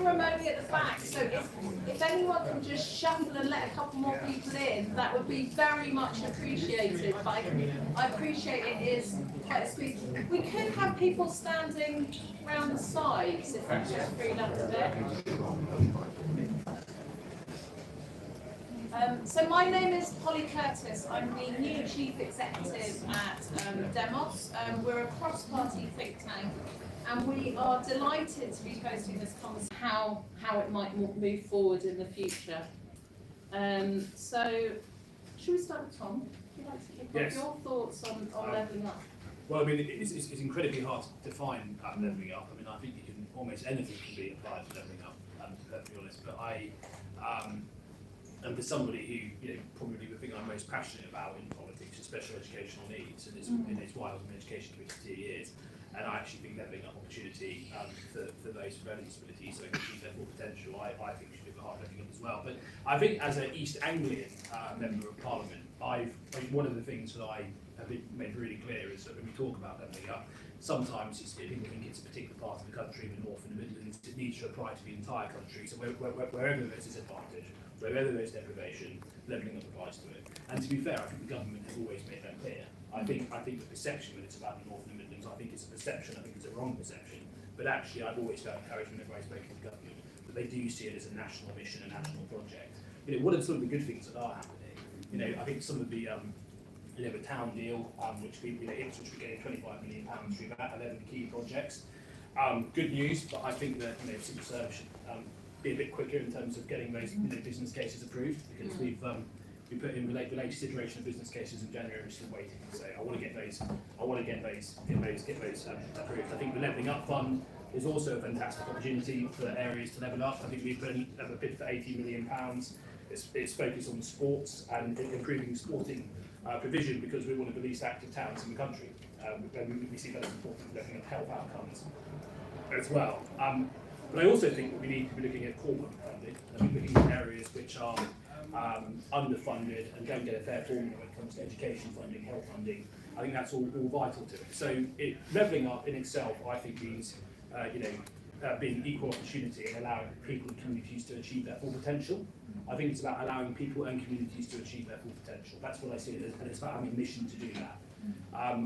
room only at the back, so if anyone can just shuffle and let a couple more people in, that would be very much appreciated. But I appreciate it is quite a squeeze. We could have people standing around the sides if we just freed up a bit. So my name is Polly Curtis. I'm the new Chief Executive at Demos. We're a cross-party think tank, and we are delighted to be hosting this conversation how it might move forward in the future. So, should we start with Tom? Would you like to give your thoughts on levelling up? Well, I mean, it's incredibly hard to define levelling up. I mean, I think you can almost anything can be applied to levelling up, to be perfectly honest. But and for somebody who, probably the thing I'm most passionate about in politics is special educational needs, and it's why I was in the education committee for 2 years, and I actually think levelling up opportunity for those with learning disabilities so they can achieve their full potential, I think should be the heart levelling up as well. But I think as an East Anglian member of Parliament, one of the things that I have made really clear is that when we talk about levelling up, sometimes people think it's a particular part of the country, the North and the Midlands. It needs to apply to the entire country. So wherever there's disadvantage, wherever there's deprivation, levelling up applies to it. And to be fair, I think the government has always made that clear. I think the perception that it's about the North and the Midlands, I think it's a perception. I think it's a wrong perception. But actually, I've always felt encouraged whenever I've spoken to the government that they do see it as a national mission, a national project. What are some of the good things that are happening? I think some of the the town deal, which we Ipswich we're getting £25 million through that, 11 key projects. Good news, but I think that civil service should be a bit quicker in terms of getting those business cases approved, because we put in the latest iteration of business cases in January. We're still waiting. So I want to get those approved. I think the Levelling Up Fund is also a fantastic opportunity for areas to level up. I think we've put in a bid for £80 million. It's focused on sports and improving sporting provision, because we're one of the least active towns in the country. We see that as important for looking at health outcomes as well. But I also think that we need to be looking at corporate funding. I think looking at areas which are underfunded and don't get a fair formula when it comes to education funding, health funding. I think that's all vital to it. So levelling up in itself, I think, means being equal opportunity and allowing people and communities to achieve their full potential. I think it's about allowing people and communities to achieve their full potential. That's what I see it as, and it's about having a mission to do that.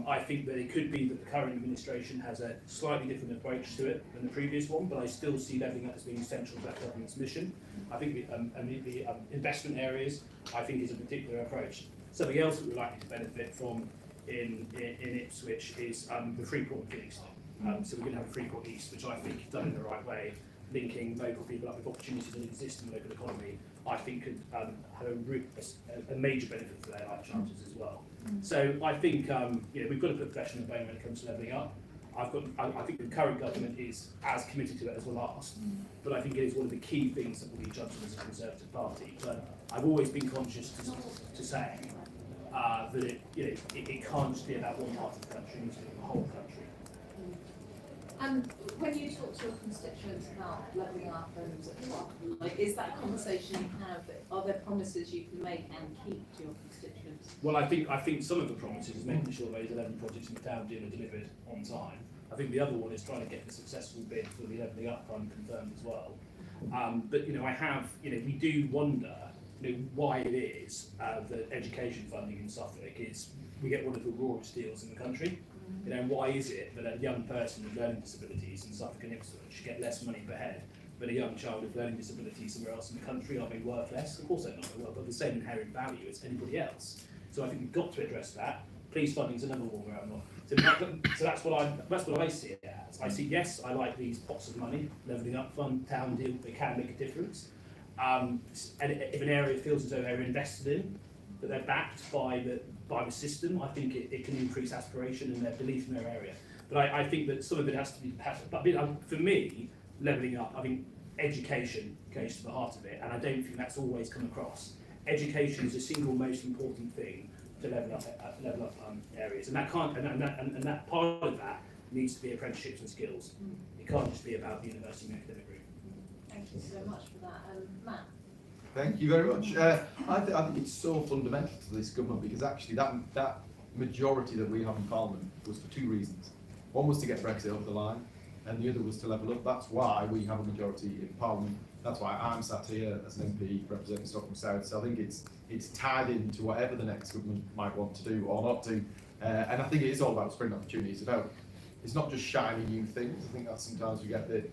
I think that it could be that the current administration has a slightly different approach to it than the previous one, but I still see levelling up as being essential to that government's mission. I think the investment areas, I think, is a particular approach. Something else that we're likely to benefit from in Ipswich is the Freeport and Kingston. So we're going to have a Freeport East, which I think, done in the right way, linking local people up with opportunities that exist in the local economy, I think could have a major benefit for their life chances as well. So I think we've got to put pressure on the bone when it comes to levelling up. I think the current government is as committed to it as the last, but I think it is one of the key things that will be judged as a Conservative Party. But I've always been conscious to say that it can't just be about one part of the country, it needs to be the whole country. And when you talk to your constituents about levelling up, and is that a conversation you have? Are there promises you can make and keep to your constituents? Well, I think some of the promises is making sure those 11 projects in the town deal are delivered on time. I think the other one is trying to get the successful bid for the Levelling Up Fund confirmed as well. But we do wonder why it is that education funding in Suffolk is, we get one of the rawest deals in the country. Why is it that a young person with learning disabilities in Suffolk and Ipswich get less money per head, but a young child with learning disabilities somewhere else in the country, are they worth less? Of course they're not. They've got the same inherent value as anybody else. So I think we've got to address that. Police funding is another one where I'm not. So that's what I see it as. I see, yes, I like these pots of money, Levelling Up Fund, town deal, they can make a difference. And if an area feels as though they're invested in, that they're backed by the system, I think it can increase aspiration and their belief in their area. But I think that some of it has to be, but for me, levelling up, I think education goes to the heart of it, and I don't think that's always come across. Education is the single most important thing to level up areas, and that can't, and that part of that needs to be apprenticeships and skills. It can't just be about the university and academic route. Thank you so much for that, Matt. Thank you very much. I think it's so fundamental to this government, because actually that majority that we have in Parliament was for two reasons. One was to get Brexit over the line, and the other was to level up. That's why we have a majority in Parliament. That's why I'm sat here as an MP representing Stockholm South. So I think it's tied into whatever the next government might want to do or not do. And I think it is all about spreading opportunities. It's not just shiny new things. I think that sometimes we get the,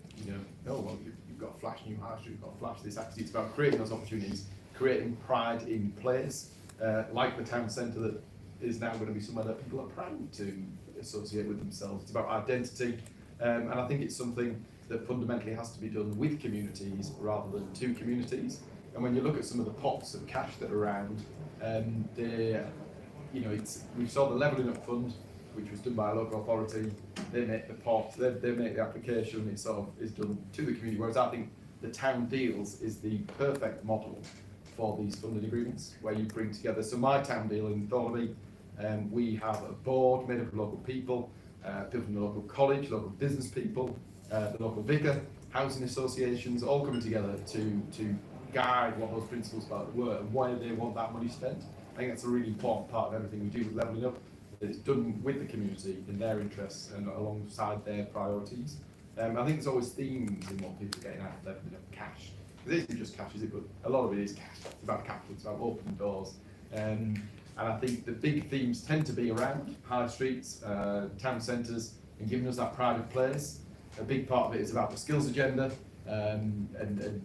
oh, well, you've got a flash new high street, you've got a flash this. Actually, it's about creating those opportunities, creating pride in place, like the town centre that is now going to be somewhere that people are proud to associate with themselves. It's about identity, and I think it's something that fundamentally has to be done with communities rather than to communities. And when you look at some of the pots of cash that are around, we saw the Levelling Up Fund, which was done by a local authority. They make the pot, they make the application, it sort of is done to the community, whereas I think the town deals is the perfect model for these funding agreements, where you bring together. So my town deal in Thornaby, we have a board made up of local people from the local college, local business people, the local vicar, housing associations, all coming together to guide what those principles about were and why they want that money spent. I think that's a really important part of everything we do with Levelling Up. It's done with the community in their interests and alongside their priorities. I think there's always themes in what people are getting out of Levelling Up. Cash. It isn't just cash, is it? But a lot of it is cash. It's about capital. It's about opening doors. And I think the big themes tend to be around high streets, town centres, and giving us that pride of place. A big part of it is about the skills agenda and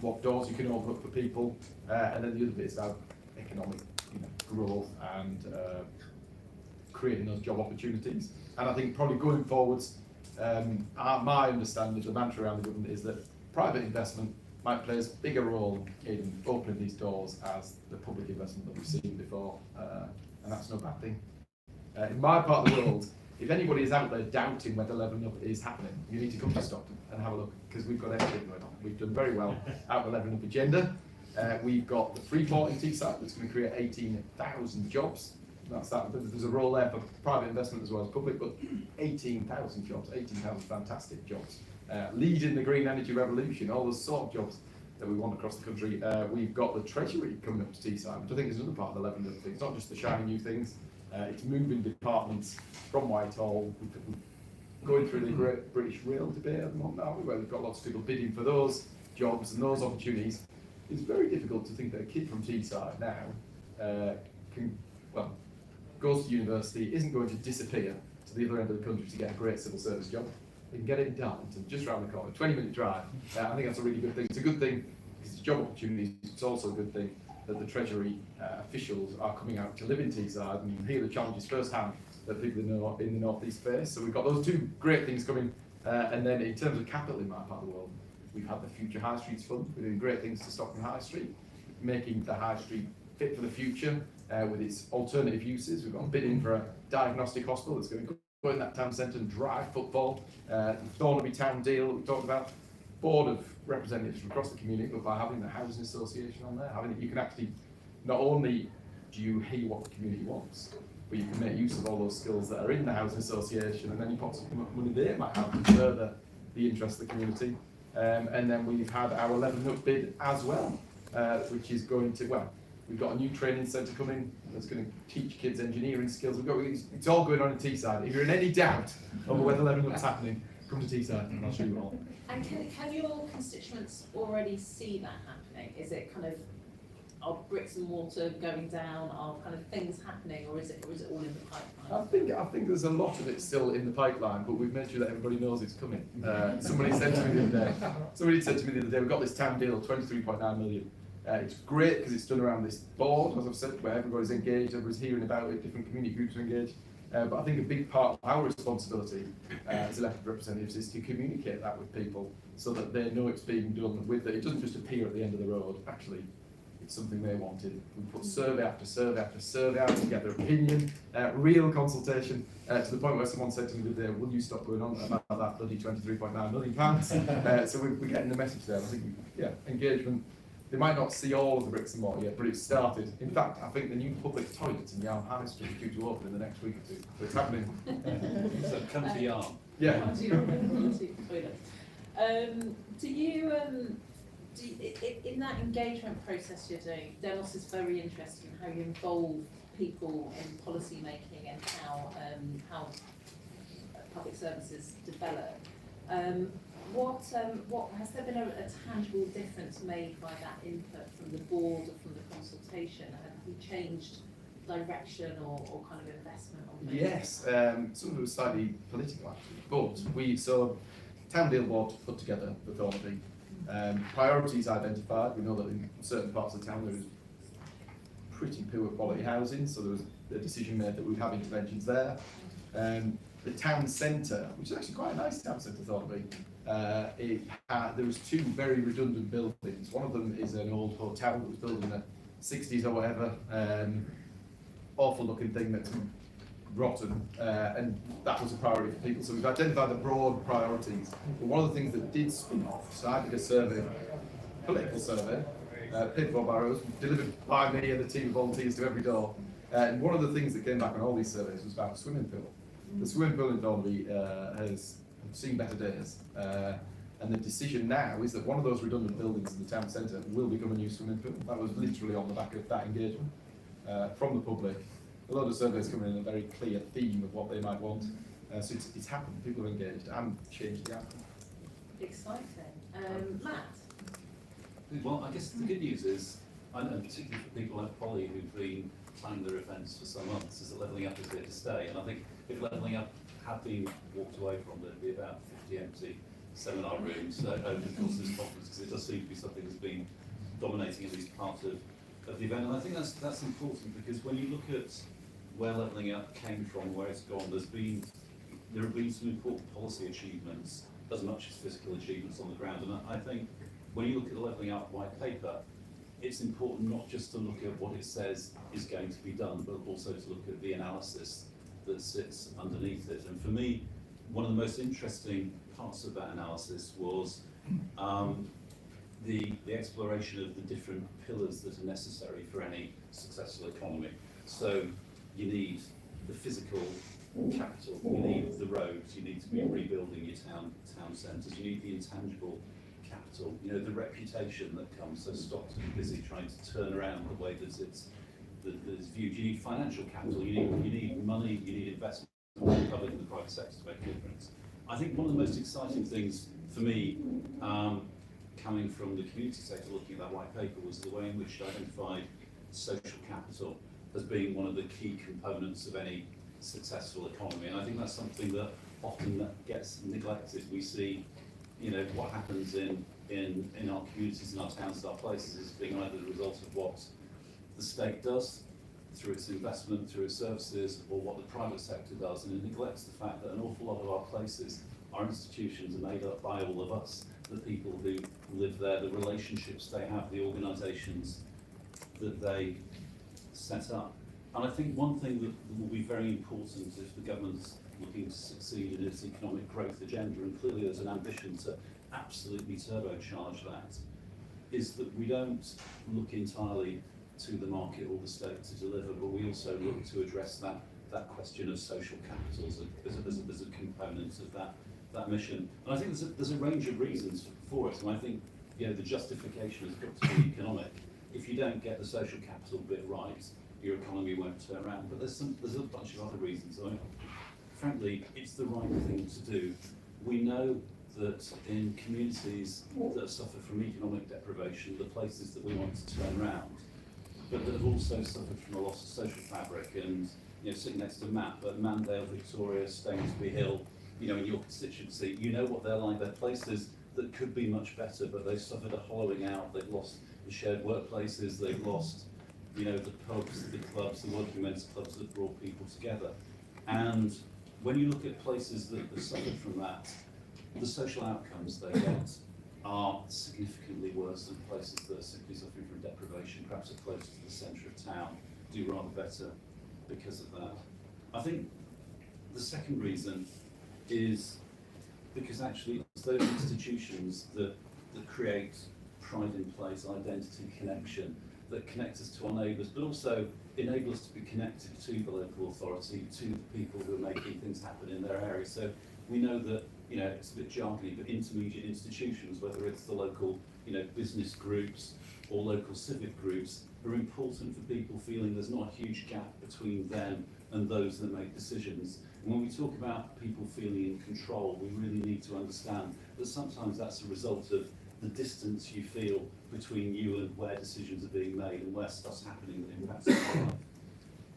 what doors you can open up for people. And then the other bit is about economic growth and creating those job opportunities. And I think probably going forwards, my understanding, the mantra around the government is that private investment might play as big a role in opening these doors as the public investment that we've seen before, and that's no bad thing. In my part of the world, if anybody is out there doubting whether Levelling Up is happening, you need to come to Stockton and have a look, because we've got everything going on. We've done very well out the Levelling Up agenda. We've got the Freeport in Teesside that's going to create 18,000 jobs. That's that. There's a role there for private investment as well as public, but 18,000 jobs, 18,000 fantastic jobs. Leading the green energy revolution, all those sort of jobs that we want across the country. We've got the Treasury coming up to Teesside, which I think is another part of the Levelling Up thing. It's not just the shiny new things, it's moving departments from Whitehall. We're going through the Great British Rail debate at the moment, aren't we, where we've got lots of people bidding for those jobs and those opportunities. It's very difficult to think that a kid from Teesside now goes to university, isn't going to disappear to the other end of the country to get a great civil service job. They can get it in Darlington, just round the corner, 20-minute drive. I think that's a really good thing. It's a good thing because it's job opportunities. It's also a good thing that the Treasury officials are coming out to live in Teesside and hear the challenges firsthand that people in the North East face. So we've got those two great things coming. And then in terms of capital in my part of the world, we've had the Future High Streets Fund. We're doing great things to Stockton High Street, making the High Street fit for the future with its alternative uses. We've got a bidding for a diagnostic hospital that's going to go in that town centre and drive football. The Thornaby Town deal that we talked about, board of representatives from across the community, but by having the housing association on there, having it, you can actually, not only do you hear what the community wants, but you can make use of all those skills that are in the housing association, and then you put some money they might have to further the interest of the community. And then we've had our Levelling Up bid as well, which is going to, we've got a new training centre coming that's going to teach kids engineering skills. It's all going on in Teesside. If you're in any doubt over whether Levelling Up's happening, come to Teesside and I'll show you all. And can your constituents already see that happening? Is it kind of, are bricks and mortar going down, are kind of things happening, or is it all in the pipeline? I think there's a lot of it still in the pipeline, but we've made sure that everybody knows it's coming. Somebody said to me the other day, we've got this town deal, 23.9 million. It's great because it's done around this board, as I've said, where everybody's engaged, everybody's hearing about it, different community groups are engaged. But I think a big part of our responsibility as elected representatives is to communicate that with people so that they know it's being done with it. It doesn't just appear at the end of the road. Actually, it's something they wanted. We put survey after survey after survey out to get their opinion, real consultation, to the point where someone said to me the other day, will you stop going on about that bloody £23.9 million? So we're getting the message there. I think, engagement. They might not see all of the bricks and mortar yet, but it's started. In fact, I think the new public toilets in Yarm High Street are due to open in the next week or two. So it's happening. So come to Yarm. Yeah. Come to your toilet. Do you, in that engagement process you're doing, Denos is very interested in how you involve people in policy making and how public services develop. What has there been a tangible difference made by that input from the board or from the consultation? Have we changed direction or kind of investment on things? Yes, some of it was slightly political actually, but Town Deal Board put together the Thornaby. Priorities identified. We know that in certain parts of town there is pretty poor quality housing, so there was a decision made that we would have interventions there. The town centre, which is actually quite a nice town centre, Thornaby, there was two very redundant buildings. One of them is an old hotel that was built in the 60s or whatever. Awful looking thing that's rotten, and that was a priority for people. So we've identified the broad priorities. But one of the things that did spin off, so I did a survey, political survey, paid for by Rose, delivered by me and a team of volunteers to every door. And one of the things that came back on all these surveys was about a swimming pool. The swimming pool in Thornaby has seen better days. And the decision now is that one of those redundant buildings in the town centre will become a new swimming pool. That was literally on the back of that engagement from the public. A lot of surveys coming in a very clear theme of what they might want. So it's happened, people are engaged and changed the outcome. Exciting. Matt? Well, I guess the good news is, and particularly for people like Polly who've been planning their events for some months, is that Levelling Up is here to stay. And I think if Levelling Up had been walked away from, there'd be about 50 empty seminar rooms over the course of this conference, because it does seem to be something that's been dominating at least part of the event. And I think that's important, because when you look at where Levelling Up came from, where it's gone, there have been some important policy achievements as much as physical achievements on the ground. And I think when you look at the Levelling Up white paper, it's important not just to look at what it says is going to be done, but also to look at the analysis that sits underneath it. And for me, one of the most interesting parts of that analysis was the exploration of the different pillars that are necessary for any successful economy. So you need the physical capital, you need the roads, you need to be rebuilding your town centres, you need the intangible capital, you know, the reputation that comes, so stop to be busy trying to turn around the way that it's viewed. You need financial capital, you need money, you need investment from the public and the private sector to make a difference. I think one of the most exciting things for me, coming from the community sector looking at that white paper, was the way in which it identified social capital as being one of the key components of any successful economy. And I think that's something that often gets neglected. We see, you know, what happens in our communities, in our towns, in our places, is being either the result of what the state does through its investment, through its services, or what the private sector does, and it neglects the fact that an awful lot of our places, our institutions, are made up by all of us, the people who live there, the relationships they have, the organisations that they set up. And I think one thing that will be very important if the government's looking to succeed in its economic growth agenda, and clearly there's an ambition to absolutely turbocharge that, is that we don't look entirely to the market or the state to deliver, but we also look to address that question of social capital as a component of that mission. And I think there's a range of reasons for it, and I think, you know, the justification has got to be economic. If you don't get the social capital bit right, your economy won't turn around. But there's a bunch of other reasons. I mean, frankly, it's the right thing to do. We know that in communities that suffer from economic deprivation, the places that we want to turn around, but that have also suffered from a loss of social fabric. And, you know, sitting next to Matt, but Mandale, Victoria, Stainsbury Hill, you know, in your constituency, you know what they're like. They're places that could be much better, but they've suffered a hollowing out. They've lost the shared workplaces. They've lost, you know, the pubs, the clubs, the working men's clubs that brought people together. And when you look at places that have suffered from that, the social outcomes they get are significantly worse than places that are simply suffering from deprivation. Perhaps are close to the centre of town, do rather better because of that. I think the second reason is because actually it's those institutions that create pride in place, identity, connection, that connect us to our neighbours, but also enable us to be connected to the local authority, to the people who are making things happen in their area. So we know that, you know, it's a bit jargony, but intermediate institutions, whether it's the local, you know, business groups or local civic groups, are important for people feeling there's not a huge gap between them and those that make decisions. And when we talk about people feeling in control, we really need to understand that sometimes that's a result of the distance you feel between you and where decisions are being made and where stuff's happening that impacts your life.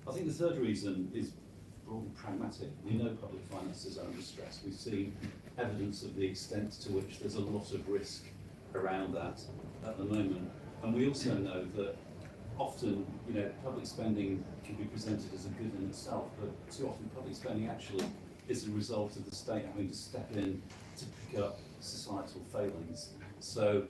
I think the third reason is broadly pragmatic. We know public finances are under stress. We've seen evidence of the extent to which there's a lot of risk around that at the moment. And we also know that often, you know, public spending can be presented as a good in itself, but too often public spending actually is a result of the state having to step in to pick up societal failings. So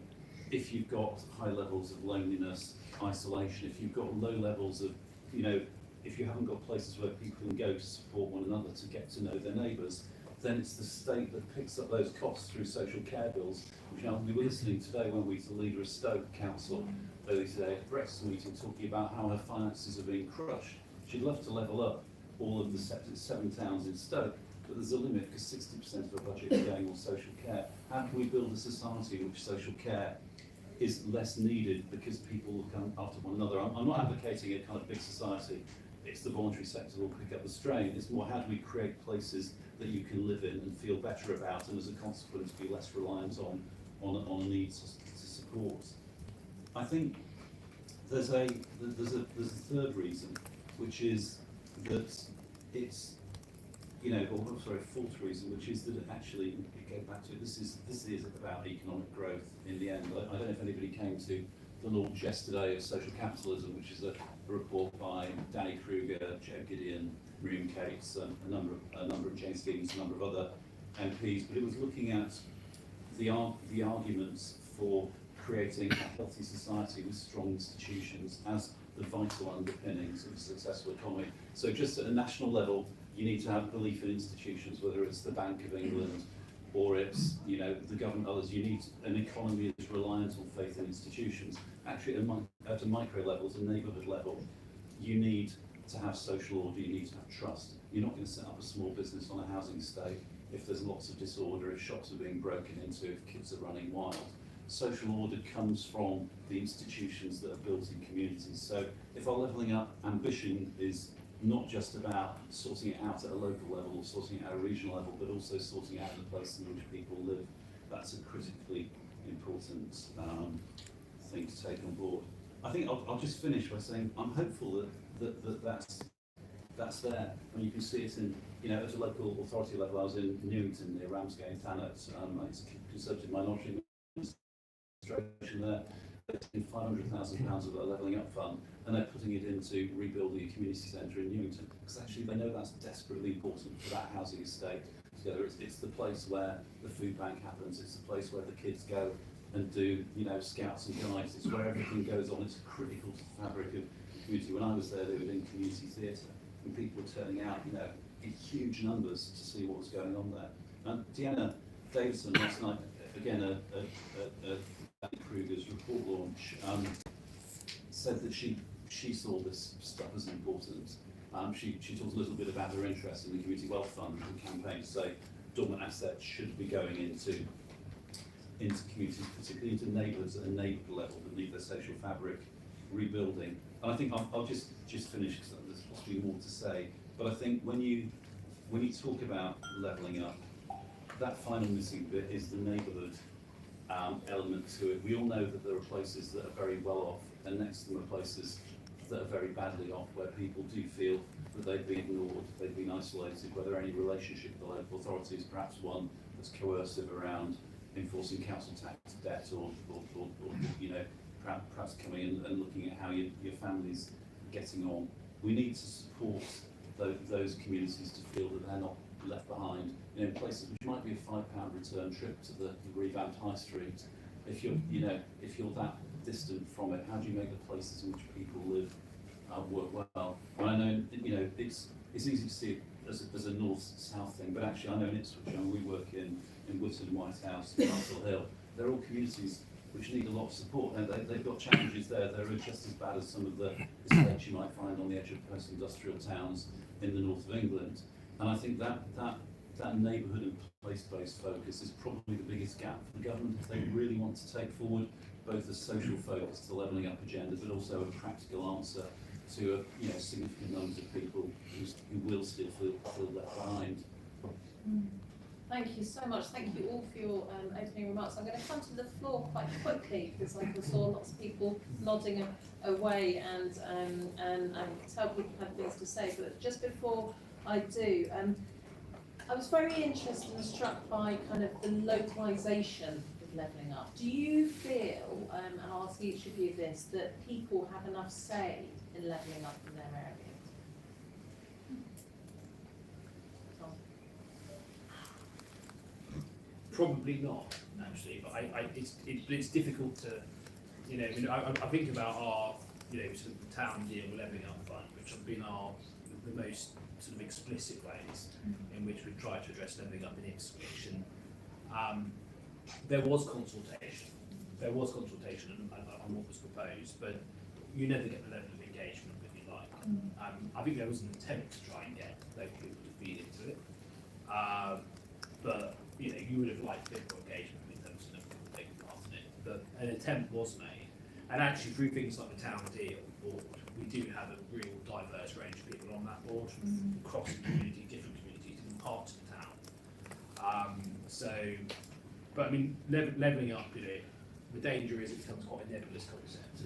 if you've got high levels of loneliness, isolation, if you've got low levels of, you know, if you haven't got places where people can go to support one another, to get to know their neighbours, then it's the state that picks up those costs through social care bills, which now we were listening today when we to the leader of Stoke Council earlier today at a breakfast meeting talking about how her finances are being crushed. She'd love to level up all of the 7 towns in Stoke, but there's a limit because 60% of her budget is going on social care. How can we build a society in which social care is less needed because people look after one another? I'm not advocating a kind of big society. It's the voluntary sector will pick up the strain. It's more, how do we create places that you can live in and feel better about, and as a consequence be less reliant on needs to support. I think there's a third reason, which is that it's, you know, or sorry, a fourth reason, which is that it actually, go back to it, this is about economic growth in the end. I don't know if anybody came to the launch yesterday of Social Capitalism, which is a report by Danny Kruger, Joe Gideon, Miriam Cates, a number of James Giddings, a number of other MPs, but it was looking at the arguments for creating a healthy society with strong institutions as the vital underpinnings of a successful economy. So just at a national level, you need to have belief in institutions, whether it's the Bank of England or it's, you know, the government, others. You need an economy that's reliant on faith in institutions. Actually, at a micro level, at a neighbourhood level, you need to have social order, you need to have trust. You're not going to set up a small business on a housing estate if there's lots of disorder, if shops are being broken into, if kids are running wild. Social order comes from the institutions that are built in communities. So if our levelling up ambition is not just about sorting it out at a local level or sorting it out at a regional level, but also sorting out the place in which people live, that's a critically important thing to take on board. I think I'll just finish by saying I'm hopeful that's there, and you can see it in, you know, at a local authority level. I was in Newington near Ramsgate and Thanet. It's a Conservative minority administration there. They're taking £500,000 of their levelling up fund, and they're putting it into rebuilding a community centre in Newington, because actually they know that's desperately important for that housing estate. Together, it's the place where the food bank happens. It's the place where the kids go and do, you know, scouts and guides. It's where everything goes on. It's critical to the fabric of the community. When I was there, they were doing community theatre, and people were turning out, you know, in huge numbers to see what was going on there. And Deanna Davidson last night, again, Danny Kruger's report launch, said that she saw this stuff as important. She talked a little bit about her interest in the Community Wealth Fund and the campaign to say dormant assets should be going into communities, particularly into neighbourhoods at a neighbourhood level that need their social fabric rebuilding. And I think I'll just finish because there's possibly more to say. But I think when you talk about levelling up, that final missing bit is the neighbourhood element to it. We all know that there are places that are very well off, and next to them are places that are very badly off, where people do feel that they've been ignored, they've been isolated, whether any relationship with the local authorities, perhaps one that's coercive around enforcing council tax debt, or you know, perhaps coming in and looking at how your family's getting on. We need to support those communities to feel that they're not left behind. You know, places which might be a £5 return trip to the revamped high street. If you're that distant from it, how do you make the places in which people live work well? And I know, you know, it's easy to see it as a north-south thing, but actually I know in Ipswich, and we work in Woodford and Whitehouse, Castle Hill. They're all communities which need a lot of support, and they've got challenges there. They're just as bad as some of the estates you might find on the edge of post-industrial towns in the north of England. And I think that neighbourhood and place-based focus is probably the biggest gap for the government if they really want to take forward both a social focus to the levelling up agenda, but also a practical answer to significant numbers of people who will still feel left behind. Thank you so much. Thank you all for your opening remarks. I'm going to come to the floor quite quickly because I saw lots of people nodding away and I can tell people have things to say. But just before I do, I was very interested and struck by kind of the localisation of levelling up. Do you feel, and I'll ask each of you this, that people have enough say in levelling up in their areas? Tom? Probably not, actually, but it's difficult to, I think about our, sort of the town deal levelling up fund, which have been the most sort of explicit ways in which we've tried to address levelling up in Ipswich, and there was consultation on what was proposed, but you never get the level of engagement that you like. I think there was an attempt to try and get local people to feed into it, but you would have liked a bit more engagement in terms of people taking part in it. But an attempt was made, and actually through things like the town deal board, we do have a real diverse range of people on that board from across the community, different communities, different parts of the town. But I mean, levelling up, the danger is it becomes quite a nebulous concept,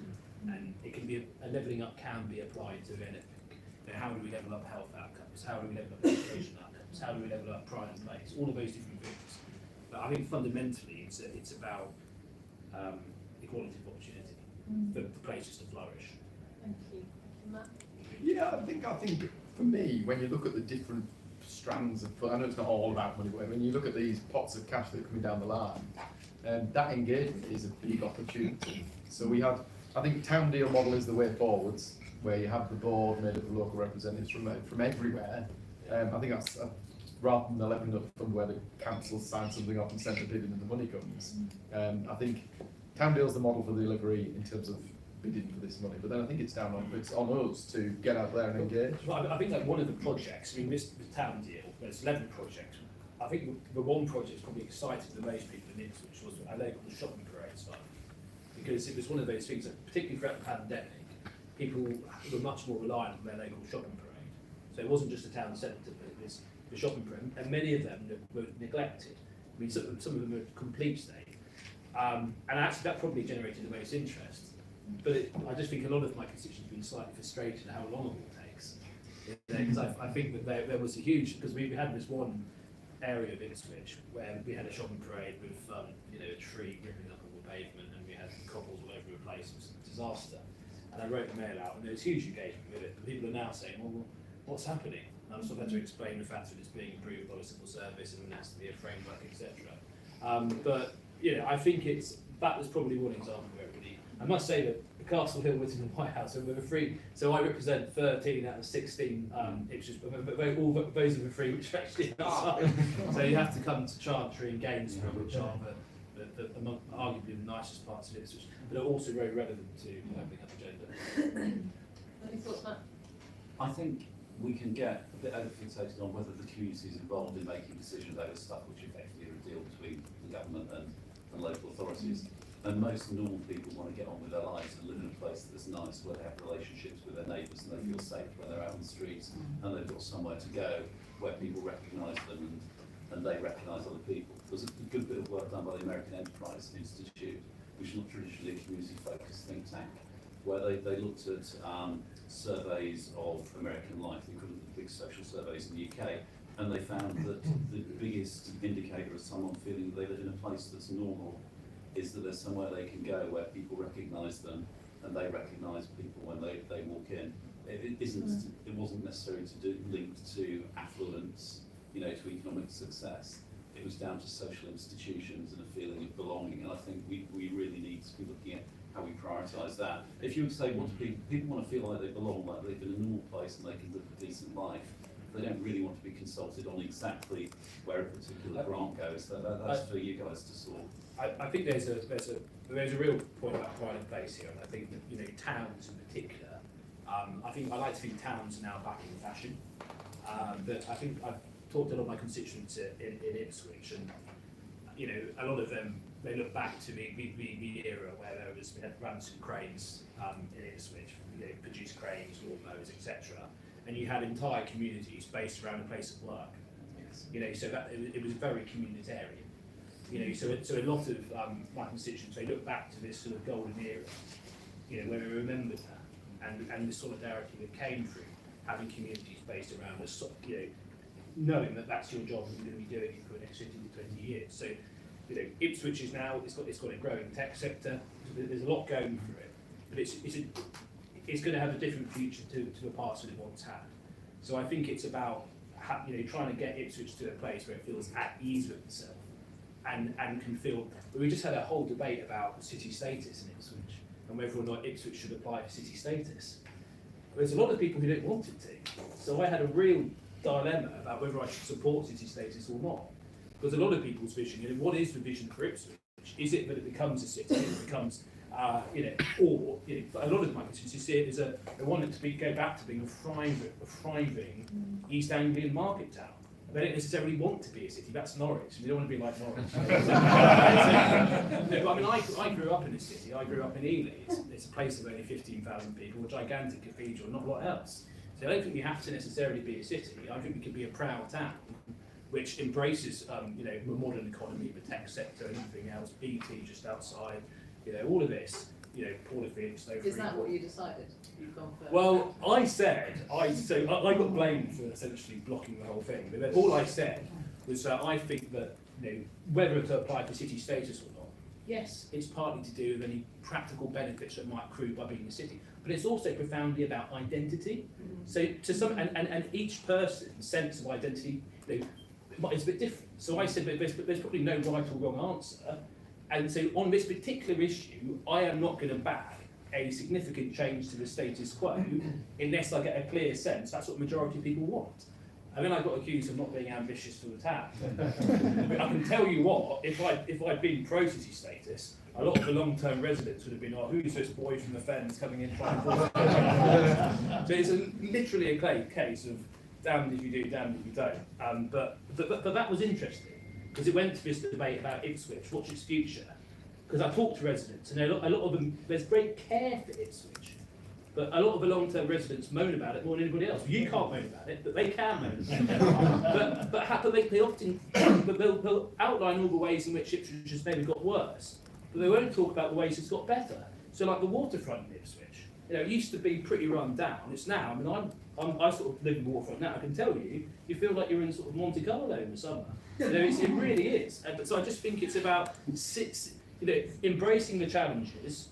and it can be a levelling up can be applied to anything. How do we level up health outcomes? How do we level up education outcomes? How do we level up pride and place? All of those different things. But I think fundamentally, it's about equality of opportunity for places to flourish. Thank you. Matt? Yeah, I think for me, when you look at the different strands of, I know it's not all about money, but when you look at these pots of cash that are coming down the line, that engagement is a big opportunity. So I think town deal model is the way forwards, where you have the board made up of local representatives from everywhere. I think that's rather than the levelling up fund where the council sign something off and send a bid in and the money comes. I think town deal's the model for the delivery in terms of bidding for this money, but then I think it's on us to get out there and engage. Well, I think like one of the projects, this town deal, there's 11 projects. I think the one project that's probably excited the most people in Ipswich was our local shopping parades fund, because it was one of those things that, particularly throughout the pandemic, people were much more reliant on their local shopping parade. So it wasn't just a town centre, but it was the shopping parade, and many of them were neglected. I mean, some of them were complete state, and actually that probably generated the most interest. But I just think a lot of my constituents have been slightly frustrated at how long it all takes. Because I think that there was a huge, because we had this one area of Ipswich where we had a shopping parade with a tree ripping up all the pavement, and we had couples all over the place. It was a disaster. And I wrote the mail out, and there was huge engagement with it. And people are now saying, well, what's happening? And I'm sort of had to explain the fact that it's being approved by the civil service and there has to be a framework, etc. But I think that was probably one example where everybody. I must say that the Castle Hill, Whittingham and White House, we're free. So I represent 13 out of 16 Ipswich, but all those are the three which are actually outside. So you have to come to Chantry and Gainsborough, which are arguably the nicest parts of Ipswich, but are also very relevant to the levelling up agenda. Any thoughts, Matt? I think we can get a bit over-fixated on whether the community is involved in making decisions over stuff which effectively are a deal between the government and local authorities. And most normal people want to get on with their lives and live in a place that's nice, where they have relationships with their neighbours and they feel safe when they're out on the streets, and they've got somewhere to go where people recognise them and they recognise other people. There's a good bit of work done by the American Enterprise Institute, which is not traditionally a community-focused think tank, where they looked at surveys of American life, the equivalent of the big social surveys in the UK, and they found that the biggest indicator of someone feeling that they live in a place that's normal is that there's somewhere they can go where people recognise them and they recognise people when they walk in. It wasn't necessarily linked to affluence, to economic success. It was down to social institutions and a feeling of belonging, and I think we really need to be looking at how we prioritise that. If you would say, what do people want to feel like they belong, like they live in a normal place and they can live a decent life, they don't really want to be consulted on exactly where a particular grant goes. That's for you guys to sort. I think there's a real point about pride and place here, and I think that towns in particular. I like to think towns are now back in fashion. But I think talked to a lot of my constituents in Ipswich, and you know, a lot of them, they look back to the era where there was, we had Ransom cranes in Ipswich, you know, produced cranes, lawnmowers, etc. And you had entire communities based around a place of work. You know, so that it was very communitarian. You know, so a lot of my constituents, they look back to this sort of golden era, you know, where we remembered that, and the solidarity that came through having communities based around us, you know, knowing that that's your job and you're going to be doing it for the next 15 to 20 years. So, you know, Ipswich is now, it's got a growing tech sector. There's a lot going for it, but it's going to have a different future to the past that it once had. So I think it's about you know, trying to get Ipswich to a place where it feels at ease with itself and can feel. But we just had a whole debate about city status in Ipswich and whether or not Ipswich should apply for city status. There's a lot of people who don't want it to. So I had a real dilemma about whether I should support city status or not. Because a lot of people's vision, you know, what is the vision for Ipswich? Is it that it becomes a city, it becomes, you know, or, you know, a lot of my constituents see it as they want it to go back to being a thriving East Anglian market town. They don't necessarily want to be a city, that's Norwich, and they don't want to be like Norwich. No, but I mean, I grew up in a city, I grew up in Ely. It's a place of only 15,000 people, a gigantic cathedral, not a lot else. So I don't think we have to necessarily be a city, I think we could be a proud town, which embraces, you know, the modern economy, the tech sector and everything else, BT just outside, you know, all of this, you know, Porterfield, Stowe. Is that what you decided? You've gone for? Well, I got blamed for essentially blocking the whole thing. But all I said was that I think that, you know, whether to apply for city status or not, yes, it's partly to do with any practical benefits that might accrue by being a city, but it's also profoundly about identity. So to some, and each person's sense of identity, you know, is a bit different. So I said that there's probably no right or wrong answer. And so on this particular issue, I am not going to back a significant change to the status quo unless I get a clear sense that's what the majority of people want. And then I got accused of not being ambitious for the town. But I can tell you what, if I'd been pro-city status, a lot of the long-term residents would have been, oh, who's this boy from the fens coming in trying to... So it's literally a case of damned if you do, damned if you don't. But that was interesting, because it went to this debate about Ipswich, what's its future? Because I talked to residents, and a lot of them, there's great care for Ipswich, but a lot of the long-term residents moan about it more than anybody else. You can't moan about it, but they can moan about it. but they often, they'll outline all the ways in which Ipswich has maybe got worse, but they won't talk about the ways it's got better. So like the waterfront in Ipswich, you know, it used to be pretty run down. It's now, I mean, I sort of live in the waterfront now. I can tell you feel like you're in sort of Monte Carlo in the summer. You know, it really is. So I just think it's about embracing the challenges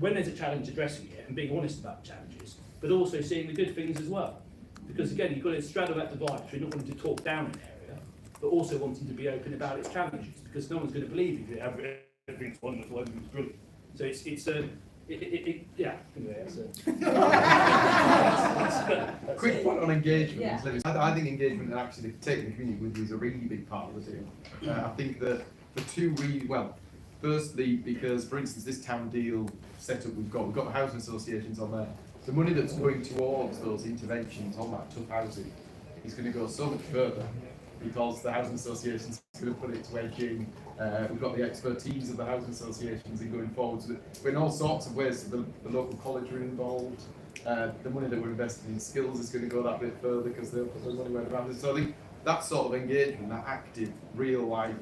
when there's a challenge, addressing it and being honest about the challenges, but also seeing the good things as well. Because again, you've got to straddle that divide between not wanting to talk down an area, but also wanting to be open about its challenges. Because no one's going to believe you that everything's wonderful, everything's brilliant. So yeah. Anyway, Quick point on engagement. Yeah. I think engagement and actually taking the community with you is a really big part of the deal. I think that for two really, well, firstly, because for instance, this town deal setup we've got housing associations on there. The money that's going towards those interventions on that tough housing is going to go so much further, because the housing associations are going to put its wedge in. We've got the expertise of the housing associations in going forward. So we're in all sorts of ways. So the local college are involved. The money that we're investing in skills is going to go that bit further because they'll put the money where around it. So I think that sort of engagement, that active, real life,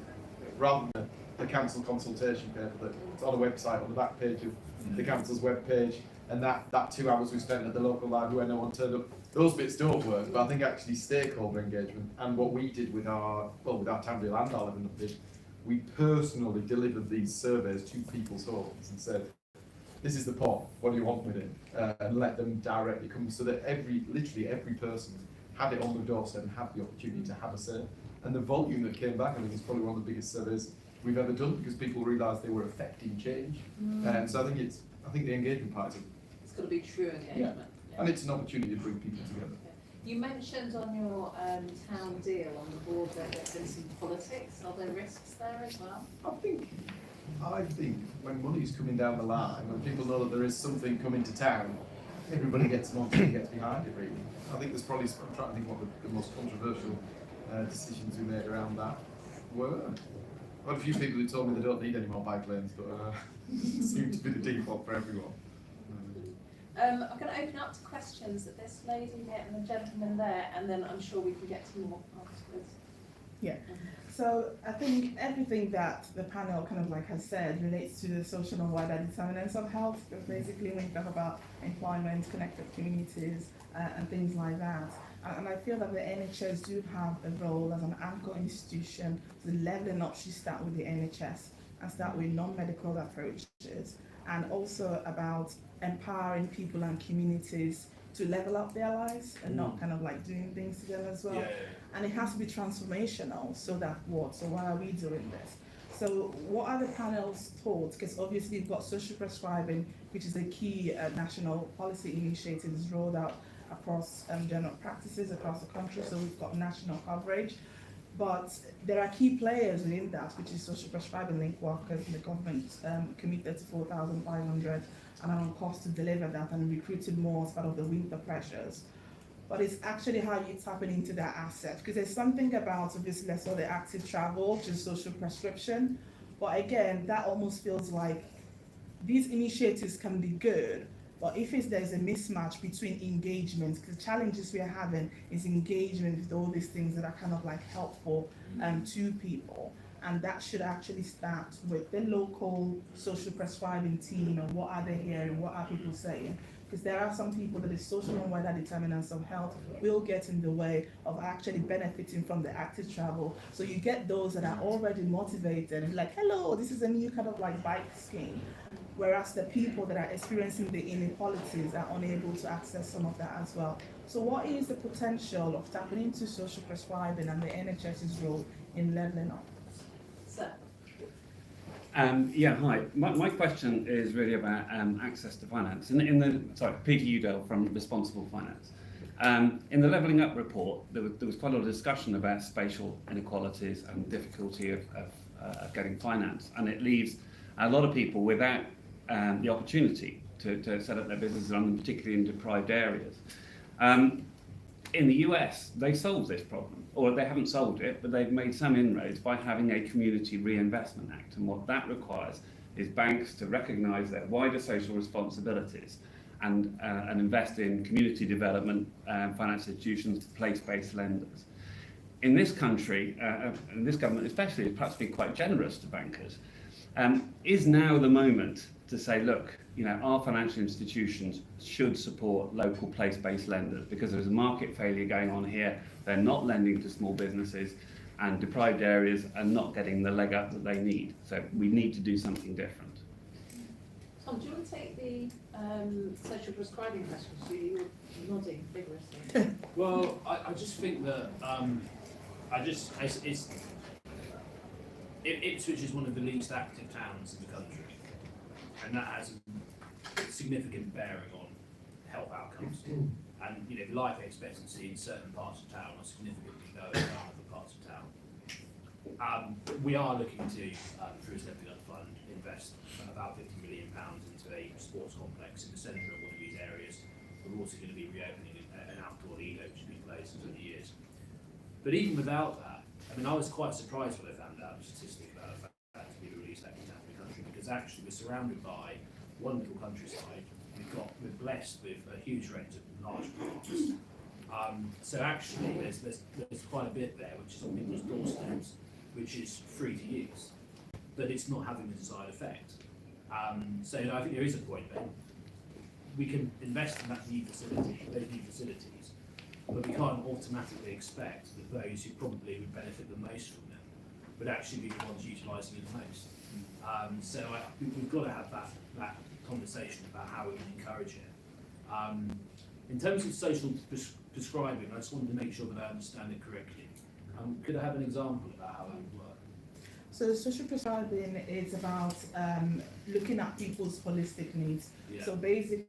rather than the council consultation paper that's on a website on the back page of the council's web page, and that 2 hours we spent at the local library where no one turned up. Those bits don't work, but I think actually stakeholder engagement and what we did with our town deal and our Living Up bid, we personally delivered these surveys to people's homes and said, this is the pot, what do you want with it? And let them directly come, so that literally every person had it on the doorstep and had the opportunity to have a say. And the volume that came back, I think, is probably one of the biggest surveys we've ever done, because people realised they were affecting change. So I think the engagement part is It's got to be true engagement. yeah. And it's an opportunity to bring people together. You mentioned on your town deal on the board that there's been some politics. Are there risks there as well? I think when money's coming down the line, when people know that there is something coming to town, everybody gets behind it really. I think there's probably, I'm trying to think what the most controversial decisions we made around that were. I've got a few people who told me they don't need any more bike lanes, but seemed to be the default for everyone. I'm going to open up to questions that this lady here and the gentleman there, and then I'm sure we can get to more afterwards. Yeah. So I think everything that the panel kind of like has said relates to the social and wider determinants of health, because basically when you talk about employment, connected communities, and things like that. And I feel that the NHS do have a role as an anchor institution. So the leveling up should start with the NHS and start with non-medical approaches, and also about empowering people and communities to level up their lives and not kind of like doing things to them as well. And it has to be transformational. So that what? So why are we doing this? So what are the panel's thoughts? Because obviously you've got social prescribing, which is a key national policy initiative that's rolled out across general practices across the country. So we've got national coverage. But there are key players within that, which is social prescribing link workers, and the government committed to 4,500 and are on cost to deliver that and recruited more as part of the winter pressures. But it's actually how you tapping into that asset, because there's something about, obviously, let's say the active travel, which is social prescription. But again, that almost feels like these initiatives can be good, but if there's a mismatch between engagement, because the challenges we are having is engagement with all these things that are kind of like helpful to people. And that should actually start with the local social prescribing team and what are they hearing, what are people saying? Because there are some people that the social and wider determinants of health will get in the way of actually benefiting from the active travel. So you get those that are already motivated and like, hello, this is a new kind of like bike scheme. Whereas the people that are experiencing the inequalities are unable to access some of that as well. So what is the potential of tapping into social prescribing and the NHS's role in levelling up? Sir. Yeah, hi. My question is really about access to finance. Peter Udell from Responsible Finance. In the Levelling Up report, there was quite a lot of discussion about spatial inequalities and difficulty of getting finance, and it leaves a lot of people without the opportunity to set up their businesses, and particularly in deprived areas. In the US, they solved this problem, or they haven't solved it, but they've made some inroads by having a Community Reinvestment Act. And what that requires is banks to recognise their wider social responsibilities and invest in community development, financial institutions, place-based lenders. In this country, and this government especially, has perhaps been quite generous to bankers. Is now the moment to say, look, our financial institutions should support local place-based lenders because there's a market failure going on here. They're not lending to small businesses, and deprived areas are not getting the leg up that they need. So we need to do something different. Tom, do you want to take the social prescribing question? You're nodding vigorously. Well, I just think that Ipswich is one of the least active towns in the country, and that has a significant bearing on health outcomes. And the life expectancy in certain parts of town are significantly lower than other parts of town. We are looking to, through a Levelling Up Fund, invest about £50 million into a sports complex in the centre of one of these areas. We're also going to be reopening an outdoor Lido, which has been closed for 20 years. But even without that, I was quite surprised when I found out the statistic about the fact to be the least active town in the country, because actually we're surrounded by wonderful countryside. We're blessed with a huge range of large parks. So actually there's quite a bit there which is on people's doorsteps, which is free to use, but it's not having the desired effect. So I think there is a point there. We can invest in those new facilities, but we can't automatically expect that those who probably would benefit the most from them would actually be the ones utilising it the most. So we've got to have that conversation about how we can encourage it. In terms of social prescribing, I just wanted to make sure that I understand it correctly. Could I have an example about how that would work? So social prescribing is about looking at people's holistic needs. Yeah. So basically,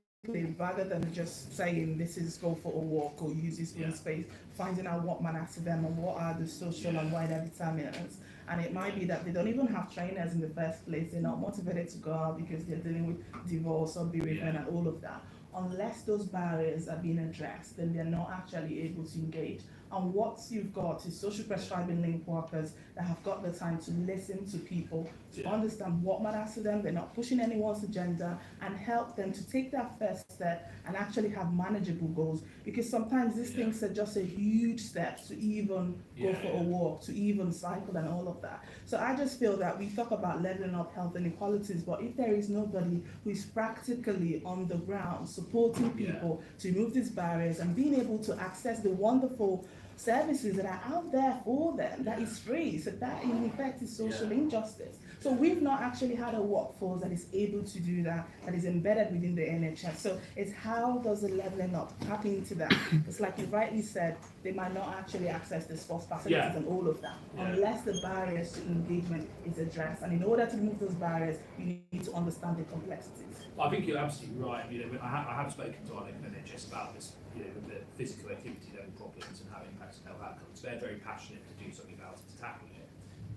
rather than just saying this is go for a walk or use this green space, finding out what matters to them and what are the social and wider determinants. And it might be that they don't even have trainers in the first place. They're not motivated to go out because they're dealing with divorce or bereavement and all of that. Unless those barriers are being addressed, then they're not actually able to engage. And what you've got is social prescribing link workers that have got the time to listen to people, to understand what matters to them. They're not pushing anyone's agenda, and help them to take that first step and actually have manageable goals. Because sometimes these things are just a huge step to even go for a walk, to even cycle and all of that. So I just feel that we talk about leveling up health inequalities, but if there is nobody who is practically on the ground supporting people to remove these barriers and being able to access the wonderful services that are out there for them, that is free, so that in effect is social injustice. So we've not actually had a workforce that is able to do that, that is embedded within the NHS. So it's how does the leveling up tap into that? It's like you rightly said, they might not actually access the sports facilities and all of that, unless the barriers to engagement is addressed. And in order to remove those barriers, you need to understand the complexities. I think you're absolutely right. You know, I have spoken to our NHS about this, you know, the physical activity level problems and how it impacts health outcomes. They're very passionate to do something about it, to tackle it,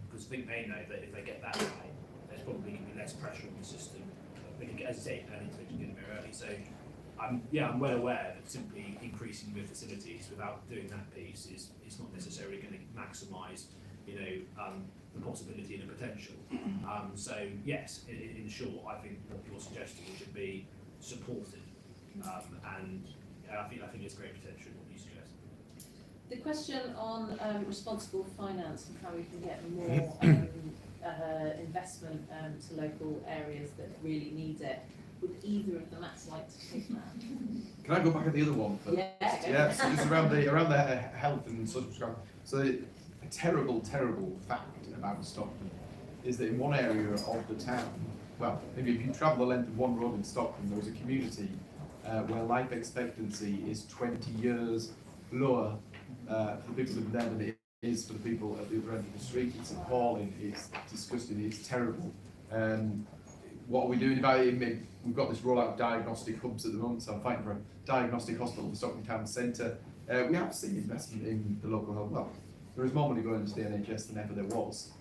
because I think they know that if they get that right, there's probably going to be less pressure on the system. They can get, as I say, early intervention, get them very early. So I'm well aware that simply increasing the facilities without doing that piece is not necessarily going to maximise, you know, the possibility and the potential. So yes, in short, I think what you're suggesting should be supported, and I think there's great potential in what you suggest. The question on responsible finance and how we can get more investment to local areas that really need it. Would either of the Matts like to take that? Can I go back at the other one first? Yeah. So just around the health and social prescribing. So a terrible fact about Stockton is that in one area of the town, well, maybe if you travel the length of one road in Stockton, there is a community where life expectancy is 20 years lower for the people living there than it is for the people at the other end of the street. It's appalling, it's disgusting, it's terrible. What are we doing about it? We've got this rollout of diagnostic hubs at the moment, so I'm fighting for a diagnostic hospital for Stockton Town Centre. We have seen investment in the local health. Well, there is more money going into the NHS than ever there was.